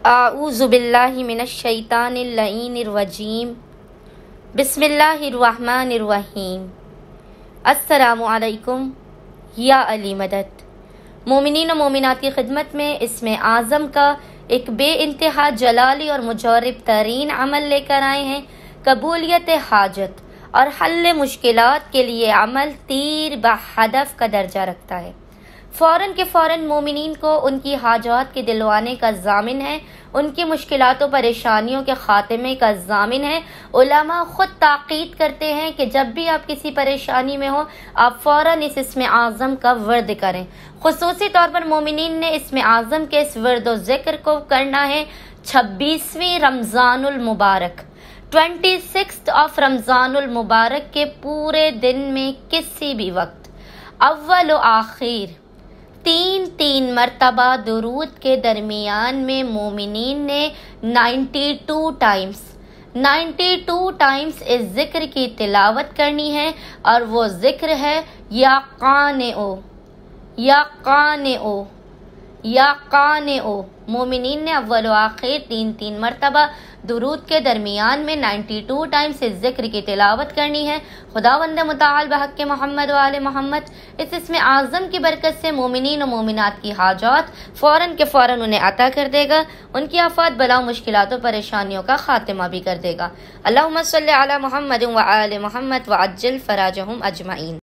आऊज़ु बिल्लाहि मिनश्शैतानिर रजीम बिस्मिल्लाहिर्रहमानिर्रहीम। अस्सलामु अलैकुम या अली मदद। मोमिनीन और मोमिनात की खिदमत में इसमें आज़म का एक बेइंतहा जलाली और मुजर्रब तरीन अमल लेकर आए हैं। कबूलियत हाजत और हल मुश्किलात के लिए अमल तीर बहदफ का दर्जा रखता है। फ़ौरन के फ़ौरन मोमिनीन को उनकी हाजात के दिलवाने का ज़ामिन है, उनकी मुश्किलातों परेशानियों के ख़ात्मे का ज़ामिन है। उलमा ख़ुद ताक़ीद करते हैं कि जब भी आप किसी परेशानी में हो आप फ़ौरन इस इस्मे आज़म का वर्द करें। ख़ुसूसी तौर पर मोमिनीन ने इस्मे आज़म के इस वर्द व ज़िक्र को करना है 26वीं रमज़ानुल मुबारक 26 ऑफ रमज़ानुल मुबारक के पूरे दिन में किसी भी वक्त अव्वल व आखिर तीन मरतबा दुरूद के दरमियान में मोमिनीन ने 92 टाइम्स इस जिक्र की तिलावत करनी है। और वो जिक्र है या काने ओ। मोमिनीन ने अव्वल व आखिर तीन मरतबा दुरूद के दरमियान में 92 टाइम्स इस जिक्र की तिलावत करनी है। खुदावंद मुताल बहक़ मोहम्मद व आले मोहम्मद इस इसमें आज़म की बरकत से मोमिनीन और मोमिनात की हाजात फ़ौरन के फ़ौरन उन्हें अता कर देगा, उनकी आफ़ात बला मुश्किलातों परेशानियों का ख़ात्मा भी कर देगा। अल्लाहुम्मा सल्लि अला मुहम्मद व आले मोहम्मद व अज्जिल फ़राजहुम अजमईन।